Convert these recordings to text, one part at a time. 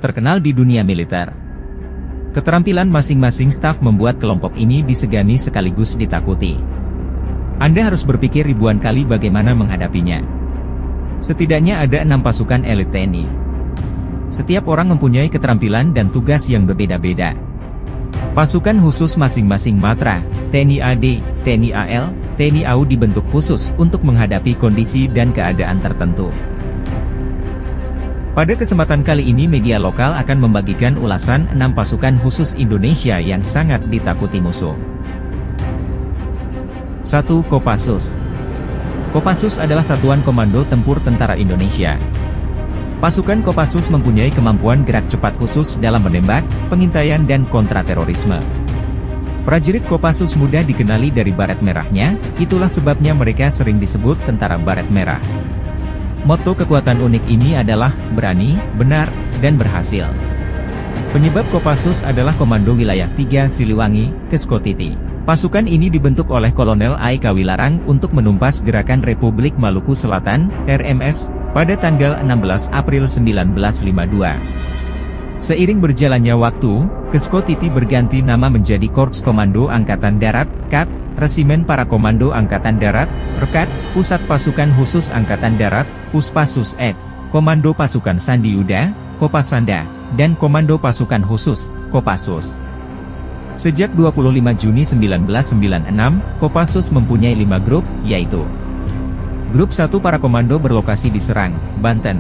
terkenal di dunia militer. Keterampilan masing-masing staf membuat kelompok ini disegani sekaligus ditakuti. Anda harus berpikir ribuan kali bagaimana menghadapinya. Setidaknya ada 6 pasukan elit TNI. Setiap orang mempunyai keterampilan dan tugas yang berbeda-beda. Pasukan khusus masing-masing matra, TNI AD, TNI AL, TNI AU dibentuk khusus untuk menghadapi kondisi dan keadaan tertentu. Pada kesempatan kali ini media lokal akan membagikan ulasan 6 pasukan khusus Indonesia yang sangat ditakuti musuh. 1. Kopassus. Kopassus adalah satuan komando tempur tentara Indonesia. Pasukan Kopassus mempunyai kemampuan gerak cepat khusus dalam menembak, pengintaian dan kontraterorisme. Prajurit Kopassus mudah dikenali dari baret merahnya, itulah sebabnya mereka sering disebut tentara baret merah. Moto kekuatan unik ini adalah, berani, benar, dan berhasil. Penyebab Kopassus adalah Komando Wilayah 3 Siliwangi, Keskotiti. Pasukan ini dibentuk oleh Kolonel A.I.K. Wilarang untuk menumpas Gerakan Republik Maluku Selatan, RMS, pada tanggal 16 April 1952. Seiring berjalannya waktu, Keskotiti berganti nama menjadi Korps Komando Angkatan Darat, KAT, Resimen Para Komando Angkatan Darat, RKAT, Pusat Pasukan Khusus Angkatan Darat, Puspassus Ed, Komando Pasukan Sandiuda, Kopasanda, dan Komando Pasukan Khusus, Kopassus. Sejak 25 Juni 1996, Kopassus mempunyai 5 grup, yaitu Grup 1 Para Komando berlokasi di Serang, Banten.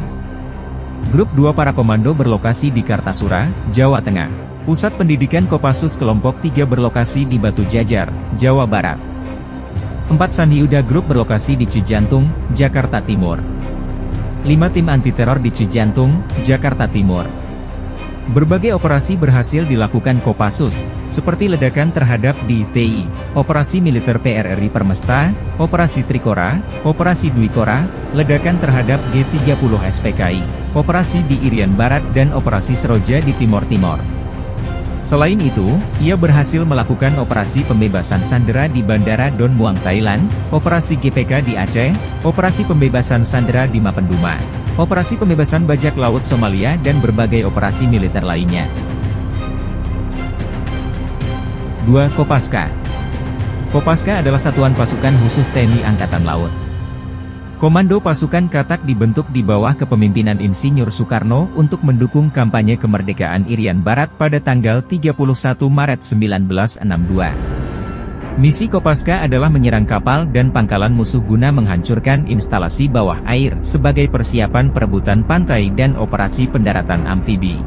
Grup 2 Para Komando berlokasi di Kartasura, Jawa Tengah. Pusat Pendidikan Kopassus Kelompok 3 berlokasi di Batu Jajar, Jawa Barat. 4 Sandiuda Grup berlokasi di Cijantung, Jakarta Timur. 5 Tim Antiteror di Cijantung, Jakarta Timur. Berbagai operasi berhasil dilakukan Kopassus, seperti ledakan terhadap DTI, Operasi Militer PRRI Permesta, Operasi Trikora, Operasi Dwikora, ledakan terhadap G30 SPKI, Operasi di Irian Barat dan Operasi Seroja di Timor Timur. Selain itu, ia berhasil melakukan operasi pembebasan sandera di Bandara Don Muang Thailand, operasi GPK di Aceh, operasi pembebasan sandera di Mapenduma, operasi pembebasan bajak laut Somalia dan berbagai operasi militer lainnya. 2. Kopaska. Kopaska adalah satuan pasukan khusus TNI Angkatan Laut. Komando pasukan Katak dibentuk di bawah kepemimpinan Insinyur Soekarno untuk mendukung kampanye kemerdekaan Irian Barat pada tanggal 31 Maret 1962. Misi Kopaska adalah menyerang kapal dan pangkalan musuh guna menghancurkan instalasi bawah air sebagai persiapan perebutan pantai dan operasi pendaratan amfibi.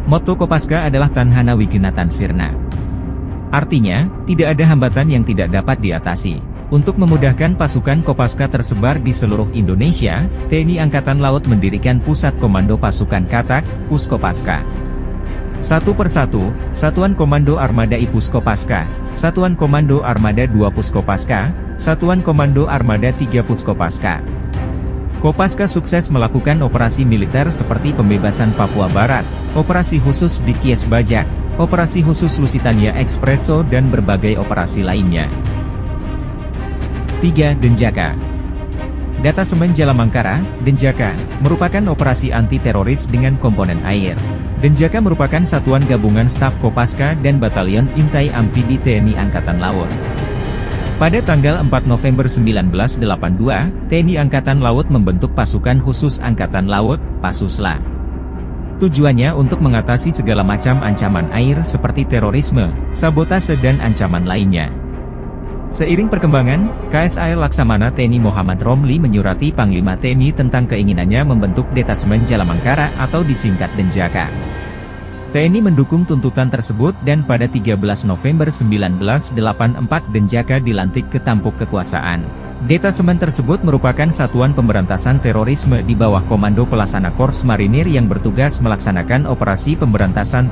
Moto Kopaska adalah Tanhana Wigenatan Sirna. Artinya, tidak ada hambatan yang tidak dapat diatasi. Untuk memudahkan pasukan Kopaska tersebar di seluruh Indonesia, TNI Angkatan Laut mendirikan Pusat Komando Pasukan Katak, Puskopaska. Satu persatu, Satuan Komando Armada I Puskopaska, Satuan Komando Armada II Puskopaska, Satuan Komando Armada III Puskopaska. Kopaska sukses melakukan operasi militer seperti pembebasan Papua Barat, operasi khusus di Kies Bajak, operasi khusus Lusitania Expresso dan berbagai operasi lainnya. 3. Denjaka. Datasemen Jalamangkara, Denjaka, merupakan operasi anti-teroris dengan komponen air. Denjaka merupakan satuan gabungan staf Kopaska dan Batalion Intai Amfibi TNI Angkatan Laut. Pada tanggal 4 November 1982, TNI Angkatan Laut membentuk Pasukan Khusus Angkatan Laut, Pasusla. Tujuannya untuk mengatasi segala macam ancaman air seperti terorisme, sabotase dan ancaman lainnya. Seiring perkembangan, KSAI Laksamana TNI Muhammad Romli menyurati Panglima TNI tentang keinginannya membentuk Detasemen Jalamangkara atau disingkat Denjaka. TNI mendukung tuntutan tersebut dan pada 13 November 1984 Denjaka dilantik ke tampuk kekuasaan. Detasemen tersebut merupakan satuan pemberantasan terorisme di bawah Komando Pelaksana Korps Marinir yang bertugas melaksanakan operasi pemberantasan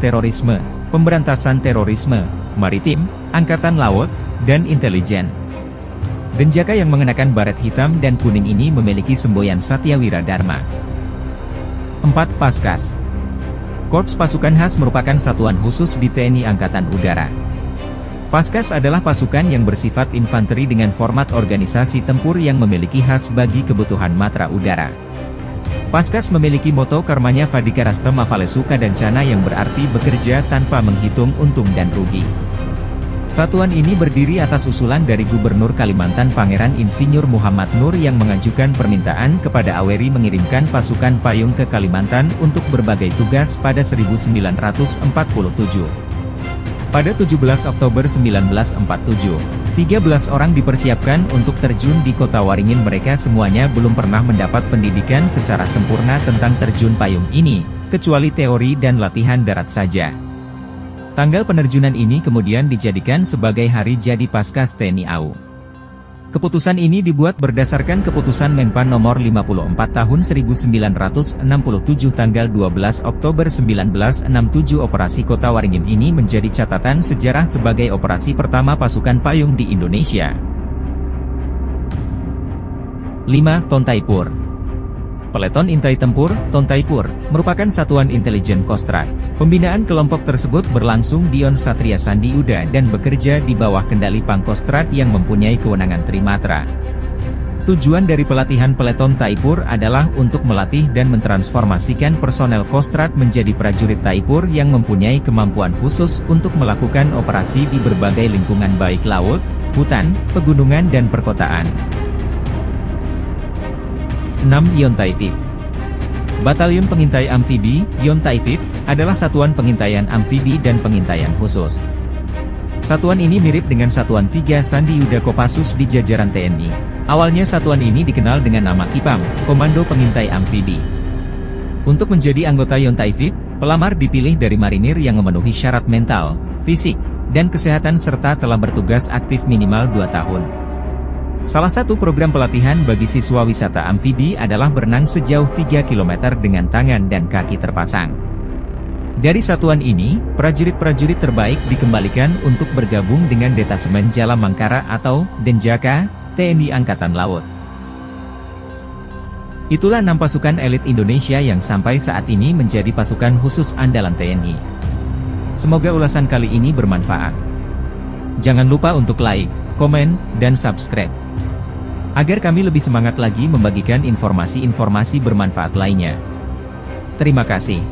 terorisme, maritim, angkatan laut, dan intelijen. Denjaka yang mengenakan baret hitam dan kuning ini memiliki semboyan Satyawira Dharma. 4. Paskas. Korps Pasukan Khas merupakan satuan khusus di TNI Angkatan Udara. Paskas adalah pasukan yang bersifat infanteri dengan format organisasi tempur yang memiliki khas bagi kebutuhan matra udara. Paskas memiliki moto Karmanya Vadika Rastam Avale Suka dan Cana yang berarti bekerja tanpa menghitung untung dan rugi. Satuan ini berdiri atas usulan dari Gubernur Kalimantan Pangeran Insinyur Muhammad Nur yang mengajukan permintaan kepada AWERI mengirimkan pasukan payung ke Kalimantan untuk berbagai tugas pada 1947. Pada 17 Oktober 1947, 13 orang dipersiapkan untuk terjun di kota Waringin. Mereka semuanya belum pernah mendapat pendidikan secara sempurna tentang terjun payung ini, kecuali teori dan latihan darat saja. Tanggal penerjunan ini kemudian dijadikan sebagai hari jadi Paskas TNI AU. Keputusan ini dibuat berdasarkan keputusan Menpan nomor 54 tahun 1967 tanggal 12 Oktober 1967. Operasi Kota Waringin ini menjadi catatan sejarah sebagai operasi pertama pasukan payung di Indonesia. 5. Tontaipur. Peleton Intai Tempur, Tontaipur, merupakan satuan intelijen Kostrad. Pembinaan kelompok tersebut berlangsung di On Satria Sandi Uda dan bekerja di bawah kendali Pangkostrad yang mempunyai kewenangan Trimatra. Tujuan dari pelatihan peleton Taipur adalah untuk melatih dan mentransformasikan personel Kostrad menjadi prajurit Taipur yang mempunyai kemampuan khusus untuk melakukan operasi di berbagai lingkungan baik laut, hutan, pegunungan dan perkotaan. 6. Yontaifib. Batalion Pengintai Amfibi, Yontaifib, adalah satuan pengintaian amfibi dan pengintaian khusus. Satuan ini mirip dengan Satuan 3 Sandi Yuda Kopassus di jajaran TNI. Awalnya satuan ini dikenal dengan nama KIPAM, Komando Pengintai Amfibi. Untuk menjadi anggota Yontaifib, pelamar dipilih dari marinir yang memenuhi syarat mental, fisik, dan kesehatan serta telah bertugas aktif minimal 2 tahun. Salah satu program pelatihan bagi siswa wisata amfibi adalah berenang sejauh 3 km dengan tangan dan kaki terpasang. Dari satuan ini, prajurit-prajurit terbaik dikembalikan untuk bergabung dengan Detasemen Jala Mangkara atau Denjaka, TNI Angkatan Laut. Itulah 6 pasukan elit Indonesia yang sampai saat ini menjadi pasukan khusus andalan TNI. Semoga ulasan kali ini bermanfaat. Jangan lupa untuk like, komen, dan subscribe, agar kami lebih semangat lagi membagikan informasi-informasi bermanfaat lainnya. Terima kasih.